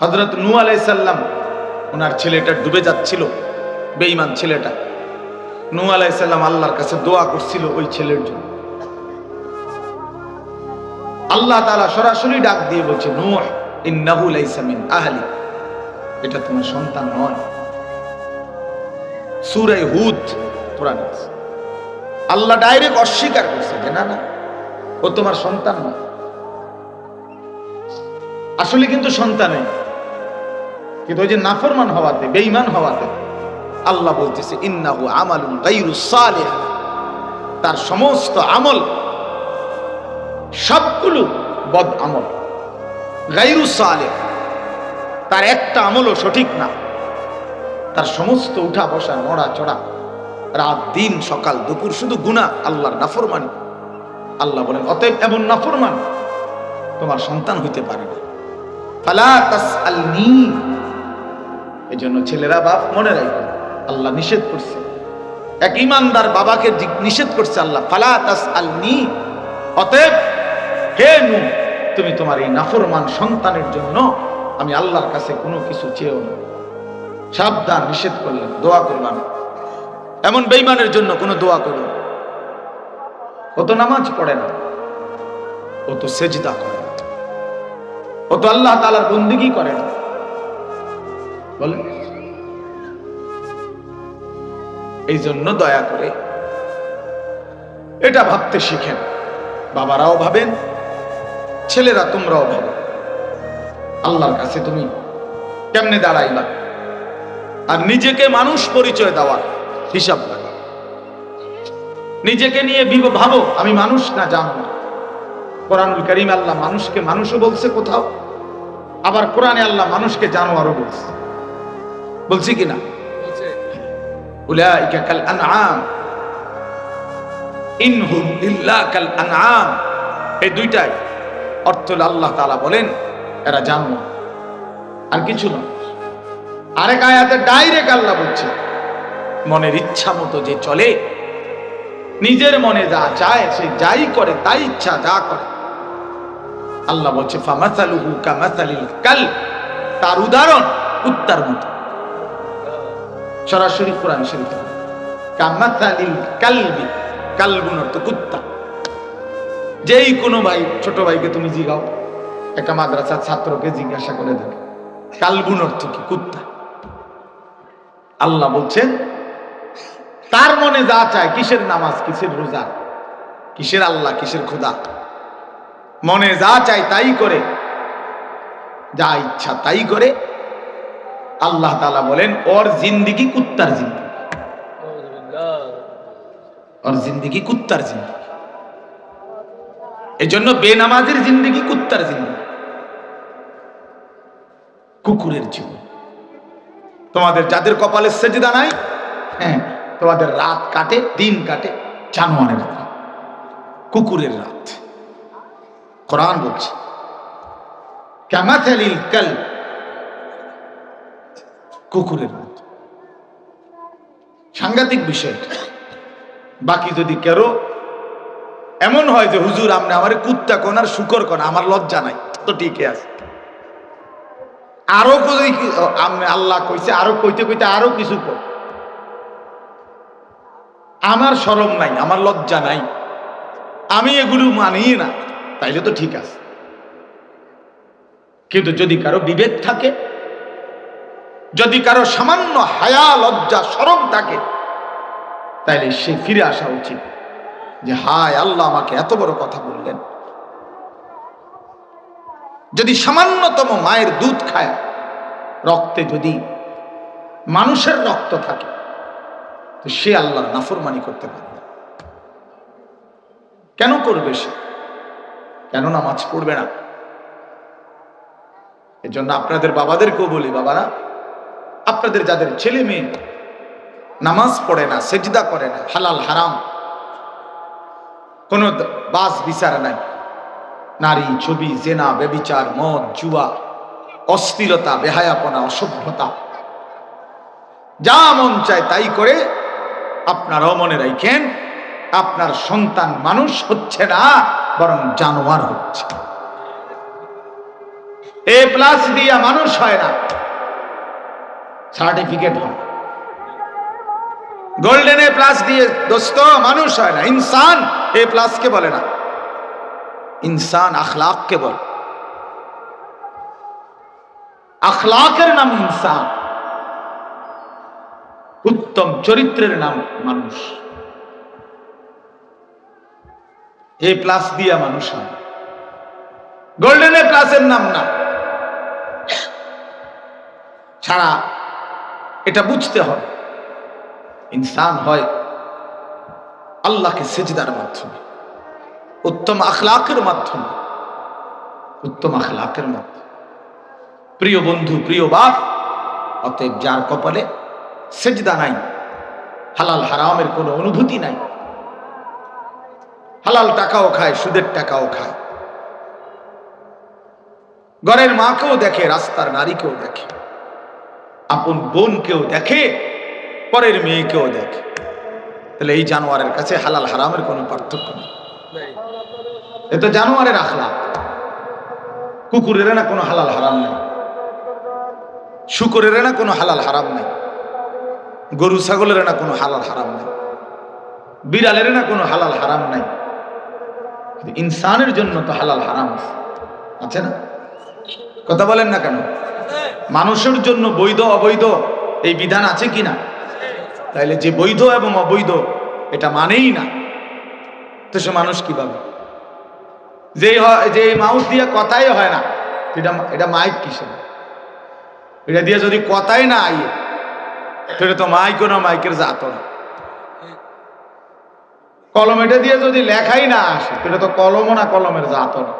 হযরত নূহ আলাইহিস সালাম ওনার ছেলেটা ডুবে যাচ্ছিল, বেঈমান ছেলেটা। নূহ আলাইহিস সালাম আল্লাহর কাছে দোয়া করছিল ওই ছেলের জন্য। আল্লাহ তাআলা সরাসরি ডাক দিয়ে বলছে, নূহ ইন্নাহু লাইসা মিন আহলি, এটা তোমার সন্তান নয়। সূরা হুদ কোরআনে আছে। আল্লাহ ডাইরেক্ট অস্বীকার করছে যে না না, ও তোমার সন্তান নয়। আসলে কিন্তু সন্তানই, কিন্তু ওই যে নাফরমান হওয়াতে, বেঈমান হওয়াতে আল্লাহ বলতেছে ইন্নাহু আমালুন গায়রুস সালিহ, তার সমস্ত আমল সবগুলো বদ আমল। গায়রুস সালিহ, তার একটা আমলও সঠিক না। তার সমস্ত উঠা বসা, নড়া চড়া, রাত দিন সকাল দুপুর শুধু গুনাহ, আল্লাহর নাফরমানি। আল্লাহ বলেন অতএব এমন নাফরমান তোমার সন্তান হইতে পারে না। ফালা তাসআলনি, এজন্য ছেলেরা বাপ মনে রাখবে, আল্লাহ নিষেধ করছে। এক ঈমানদার বাবাকে নিষেধ করছে আল্লাহ, ফালা তাসআলনি, অতএব হে নূহ তুমি তোমার এই নাফরমান সন্তানের জন্য আমি আল্লাহর কাছে কোনো কিছু চেয়েও না। সাবধান, নিষেধ করলেন, দোয়া করবা না। এমন বেঈমানের জন্য কোনো দোয়া করো না। ও তো নামাজ পড়ে না, ও তো সেজদা করে না, ও তো আল্লাহ তাআলার বন্দেগী করে না। বলেন, এই জন্য দয়া করে এটা ভাবতে শিখেন। বাবারাও ভাবেন, ছেলেরা তোমরাও ভাবো, আল্লাহর কাছে তুমি কেমনে দাঁড়াইবা, আর নিজেকে মানুষ পরিচয় দেওয়ার হিসাব রাখা। নিজেকে নিয়ে ভাবো আমি মানুষ না জানোয়ার। কোরআনুল কারীম আল্লাহ মানুষকে মানুষও বলছে কোথাও, আবার কোরআনে আল্লাহ মানুষকে জানোয়ারও বলছে। বলছি কিনা? উলাইকা কাল আনআম ইনহুম ইল্লা কাল আনআম, এই দুইটাই অর্থ আল্লাহ তাআলা বলেন এরা জানোয়ার আর কিছু না। আরেক আয়াতে ডাইরেক্ট আল্লাহ বলছে মনের ইচ্ছা মতো যে চলে, নিজের মনে যা চায় সে যাই করে, তাই ইচ্ছা যা করে। আল্লাহ বলছে ফামাসালুহু কামাসালিল কালব, তার উদাহরণ কুত্তার মতো। সরাসরি কোরআন শরীফে কামাসালিল কালবি, কালবুন অর্থ কুত্তা। যেই কোনো ভাই ছোট ভাইকে তুমি জিগাও, একটা মাদ্রাসার ছাত্রকে জিজ্ঞাসা করে দেবে কালবুন অর্থ কি, কুত্তা। আল্লাহ বলছেন তার মনে যা চায়, কিসের নামাজ, কিসের রোজা, কিসের আল্লাহ, কিসের খোদা, মনে যা চায় তাই করে, যা ইচ্ছা তাই করে। আল্লাহ তাআলা বলেন ওর জিন্দেগি কুত্তার জিন্দেগি, ওর জিন্দেগি কুত্তার জিন্দেগি। এজন্য বেনামাজের জিন্দেগি কুত্তার জিন্দেগি, কুকুরের জীবন। তোমাদের যাদের কপালে সেজদা নাই, হ্যাঁ, তোমাদের রাত কাটে, দিন কাটে জানোয়ারের রাত, কুকুরের রাত। কোরআন বলছে কামাসালিল কালব, কুকুরের রাত। সাংঘাতিক বিষয়। বাকি যদি কেউ এমন হয় যে হুজুর আপনি আমার কুত্তা কোন আর শুকর কোন, আমার লজ্জা নাই, তো ঠিকই আছে। আরো আল্লাহ কইছে, আরো কইতে কইতে আরো কিছু কর, আমার শরম নাই, আমার লজ্জা নাই, আমি এগুলো মানি না, তাইলে তো ঠিক আছে। কিন্তু যদি কারো বিবেক থাকে, যদি কারো সামান্য হায়া লজ্জা শরম থাকে, তাইলে সে ফিরে আসা উচিত যে হায় আল্লাহ আমাকে এত বড় কথা বললেন। যদি সামান্যতম মায়ের দুধ খায়, রক্তে যদি মানুষের রক্ত থাকে, তো সে আল্লাহর নাফরমানি করতে পারে না। কেন করবে সে? কেন নামাজ পড়বে না? এজন্য আপনাদের বাবাদেরকেও বলি, বাবারা আপনাদের যাদের ছেলে মেয়ে নামাজ পড়ে না, সেজদা করে না, হালাল হারাম কোনো বাস বিচার নাই, নারী, ছবি, জেনা, ব্যভিচার, মদ, জুয়া, অশ্লীলতা, বেহায়াপনা, অসভ্যতা, যা মন চায় তাই করে, আপনারাও মনে রাখেন আপনার সন্তান মানুষ হচ্ছে না, বরং জানোয়ার হচ্ছে। A+ দিয়া মানুষ হয় না, সার্টিফিকেট হয়। গোল্ডেন A+ দিয়ে দোস্ত মানুষ হয় না। ইনসান A+ কে বলে না, ইনসান আখলাক কে বলে। আখলাকের নাম ইনসান, উত্তম চরিত্রের নাম মানুষ। A+ দিয়া মানুষ হয়, গোল্ডেন A+ এর নাম না। ছাড়া এটা বুঝতে হবে, ইনসান হয় আল্লাহকে সেজদার মাধ্যমে, উত্তম আখলাকের মাধ্যমে, উত্তম আখলাকের মাধ্যমে। প্রিয় বন্ধু, প্রিয় বাপ, অতএব যার কপালে সেজদা নাই, হালাল হারামের কোনো অনুভূতি নাই, হালাল টাকাও খায়, সুদের টাকাও খায়, ঘরের মাকেও দেখে, রাস্তার নারীকেও দেখে, আপন বোনকেও দেখে, পরের মেয়েকেও দেখে, তাহলে এই জানোয়ারের কাছে হালাল হারামের কোনো পার্থক্য নেই। এ তো জানোয়ারের আখলাক। কুকুরের না কোনো হালাল হারাম নাই, শুকরের না কোনো হালাল হারাম নাই, গরু ছাগলের না কোনো হালাল হারাম নাই, বিড়ালের না কোনো হালাল হারাম নাই। ইনসানের জন্য তো হালাল হারাম আছে না? কথা বলেন না কেন? মানুষের জন্য বৈধ অবৈধ এই বিধান আছে কিনা? তাইলে যে বৈধ এবং অবৈধ এটা মানেই না, তো সে মানুষ কিভাবে? যে মাউস দিয়ে কথাই হয় না, এটা মাইক কিসের? এটা দিয়ে যদি কথাই না আইয়ে, তাহলে তো মাইকও না, মাইকের জাতও না। কলম এটা দিয়ে যদি লেখাই না আসে, তাহলে তো কলমও না, কলমের জাতও না।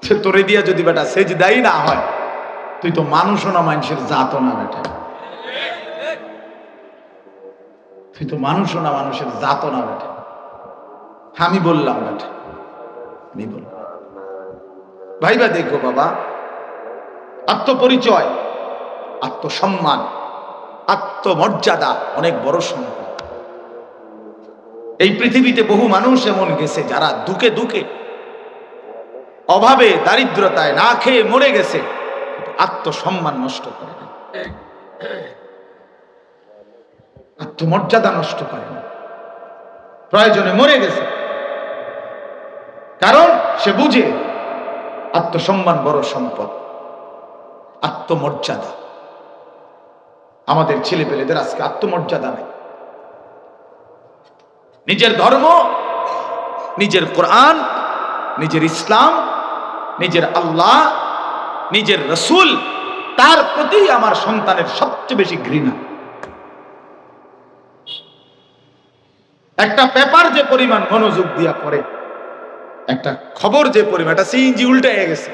সে তোরে দিয়ে যদি বেটা সেজদাই না হয়, তুই তো মানুষও না, মানুষের জাতও না বেটা। তুই তো মানুষও না, মানুষের জাতও না বেটা। আমি বললাম বেটা, আমি বললাম। ভাইবা দেখো বাবা, আত্মপরিচয়, আত্মসম্মান, আত্মমর্যাদা অনেক বড় সম্পদ। এই পৃথিবীতে বহু মানুষ এমন গেছে যারা দুকে দুকে, অভাবে, দারিদ্রতায় না খেয়ে মরে গেছে, আত্মসম্মান নষ্ট করে না, আত্মমর্যাদা নষ্ট করে না, প্রয়োজনে মরে গেছে। কারণ সে বুঝে আত্মসম্মান বড় সম্পদ, আত্মমর্যাদা। আমাদের ছেলে পেলেদের আজকে আত্মমর্যাদা নেই। নিজের ধর্ম, নিজের কোরআন, নিজের ইসলাম, নিজের আল্লাহ, নিজের রসুল, তার প্রতি আমার সন্তানের সবচেয়ে বেশি ঘৃণা। একটা পেপার যে পরিমাণ মনোযোগ দিয়া পড়ে, একটা খবর যে পরিমাণ, একটা সিএনজি উল্টে গেছে,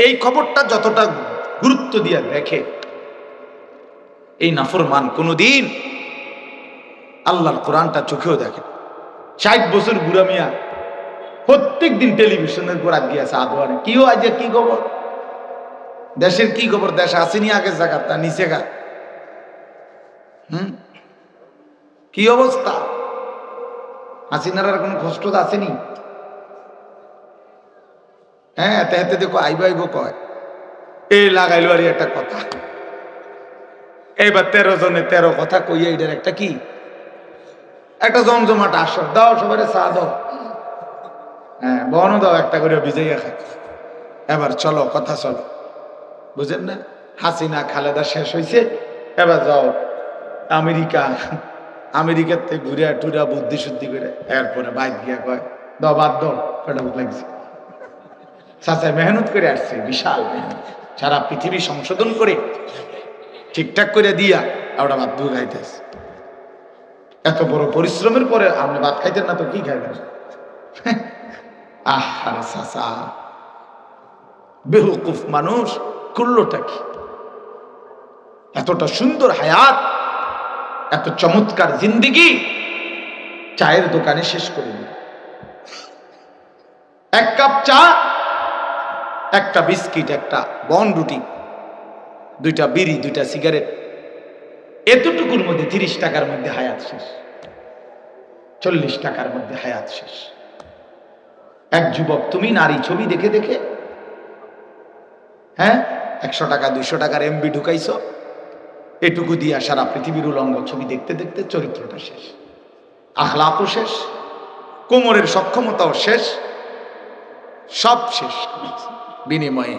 এই খবরটা যতটা গুরুত্ব দিয়া দেখে, এই নাফরমান কোনদিন আল্লাহর কোরআনটা চোখেও দেখে। 60 বছর বুড়া মিয়া প্রত্যেক দিন টেলিভিশনের উপর গিয়েছে আদোয়ারে, কি আজ কি খবর, দেশের কি খবর, দেশ আসেনি আগের জায়গা, তা নিচে গা। কি অবস্থা, হাসিনার আর কোন কষ্ট আসেনি? হ্যাঁ, এতে দেখো আইব আইব কয়, এই লাগাইলো আর একটা কথা। এইবার 13 জনে 13 কথা কইয়া এটার একটা কি, একটা জমজমাট আসর দাও, সবাই চা দাও, হ্যাঁ বনও দাও, একটা করে ভিজাইয়া খায়। এবার চলো কথা চলো, বুঝেন না? হাসিনা খালেদা শেষ হয়েছে, এবার যাও আমেরিকার থেকে ঘুরে টুরা বুদ্ধি শুদ্ধি করে এরপরে বাইক গিয়া কয় দাও, বাদ দাও, কয়টা বুক লাগছে। চাচাই মেহনত করে আসছে, বিশাল মেহনত, সারা পৃথিবী সংশোধন করে ঠিকঠাক করে দিয়া ওটা ভাত দু খাইতেছে। এত বড় পরিশ্রমের পরে আপনি ভাত খাইতেন না তো কি খাইতেন? আহারে চাচা, বেহুকুফ মানুষ করলোটা কি? এতটা সুন্দর হায়াত, এত চমৎকার জিন্দিগি চায়ের দোকানে শেষ করে দিল। এক কাপ চা, একটা বিস্কিট, একটা বন রুটি, 2টা বিড়ি, 2টা সিগারেট, এতটুকুর মধ্যে 30 টাকার মধ্যে হায়াত শেষ, 40 টাকার মধ্যে হায়াত শেষ। এক যুবক, তুমি নারী ছবি দেখে দেখে হ্যাঁ, 100 টাকা 200 টাকার এমবি ঢুকাইছো, এটুকু দিয়া সারা পৃথিবীর উলঙ্গ ছবি দেখতে দেখতে চরিত্রটা শেষ, আখলাকও শেষ, কোমরের সক্ষমতাও শেষ, সব শেষ। বিনিময়ে